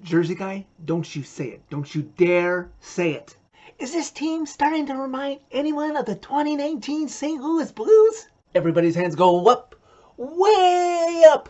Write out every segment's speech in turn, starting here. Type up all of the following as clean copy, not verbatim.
Jersey guy, don't you say it. Don't you dare say it. Is this team starting to remind anyone of the 2019 St. Louis Blues? Everybody's hands go up, way up,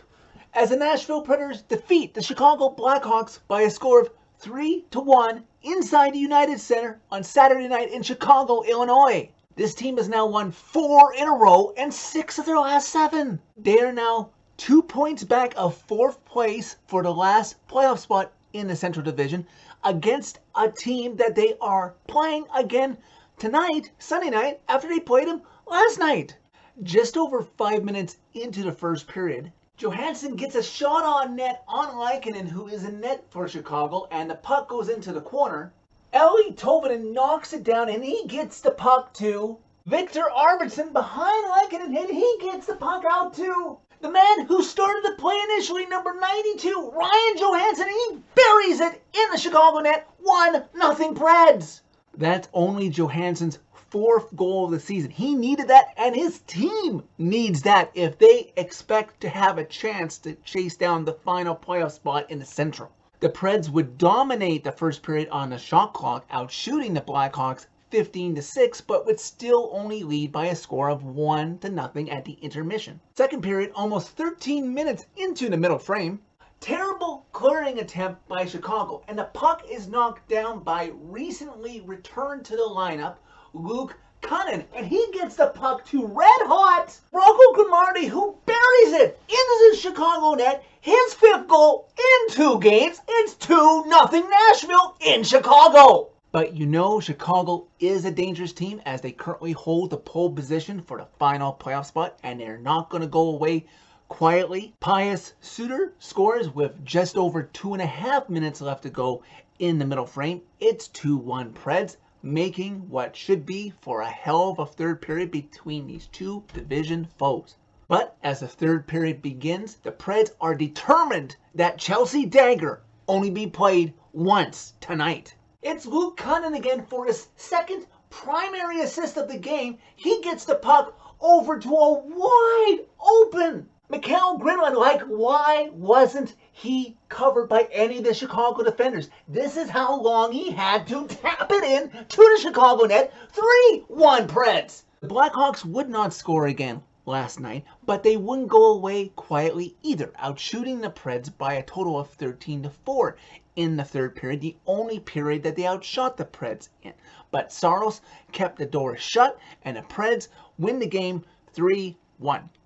as the Nashville Predators defeat the Chicago Blackhawks by a score of 3-1 inside the United Center on Saturday night in Chicago, Illinois. This team has now won 4 in a row and 6 of their last 7. They are now 2 points back of 4th place for the last playoff spot in the Central Division against a team that they are playing again tonight, Sunday night, after they played them last night. Just over 5 minutes into the first period, Johansson gets a shot on net on Lehkonen, who is in net for Chicago, and the puck goes into the corner. Eeli Tolvanen knocks it down, and he gets the puck to Victor Arvidsson behind Lehkonen, and he gets the puck out to the man who started the play initially, number 92, Ryan Johansson. He buries it in the Chicago net. 1-0 Preds. That's only Johansson's 4th goal of the season. He needed that, and his team needs that if they expect to have a chance to chase down the final playoff spot in the Central. The Preds would dominate the first period on the shot clock, outshooting the Blackhawks 15-6, but would still only lead by a score of 1-0 at the intermission. Second period, almost 13 minutes into the middle frame, terrible clearing attempt by Chicago, and the puck is knocked down by recently returned to the lineup, Luke Kunin, and he gets the puck to red-hot Rocco Grimaldi, who buries it into the Chicago net. His 5th goal in 2 games. It's 2-0 Nashville in Chicago. But you know Chicago is a dangerous team as they currently hold the pole position for the final playoff spot, and they're not going to go away quietly. Pius Suter scores with just over 2.5 minutes left to go in the middle frame. It's 2-1 Preds, making what should be for a hell of a third period between these two division foes. But as the third period begins, the Preds are determined that Chelsea Dagger only be played once tonight. It's Luke Kunin again for his 2nd primary assist of the game. He gets the puck over to a wide open Mikael Granlund. Like, why wasn't he covered by any of the Chicago defenders? This is how long he had to tap it in to the Chicago net. 3-1 Preds. The Blackhawks would not score again last night, but they wouldn't go away quietly either, outshooting the Preds by a total of 13-4 in the third period, the only period that they outshot the Preds in. But Saros kept the door shut, and the Preds win the game 3-1.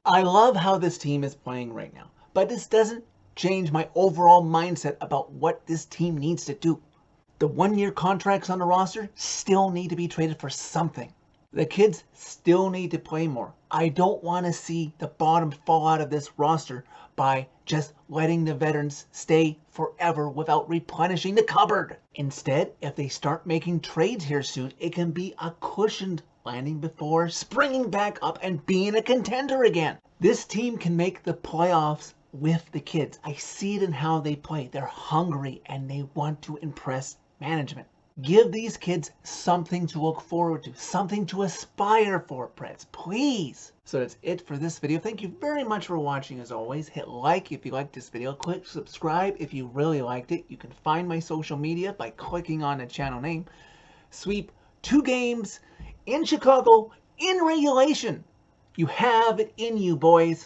I love how this team is playing right now, but this doesn't change my overall mindset about what this team needs to do. The 1-year contracts on the roster still need to be traded for something. The kids still need to play more. I don't want to see the bottom fall out of this roster by just letting the veterans stay forever without replenishing the cupboard. Instead, if they start making trades here soon, it can be a cushioned landing before springing back up and being a contender again. This team can make the playoffs with the kids. I see it in how they play. They're hungry and they want to impress management. Give these kids something to look forward to, something to aspire for, Preds, please. So that's it for this video. Thank you very much for watching. As always, hit like if you liked this video. Click subscribe if you really liked it. You can find my social media by clicking on the channel name. Sweep 2 games in Chicago in regulation. You have it in you, boys.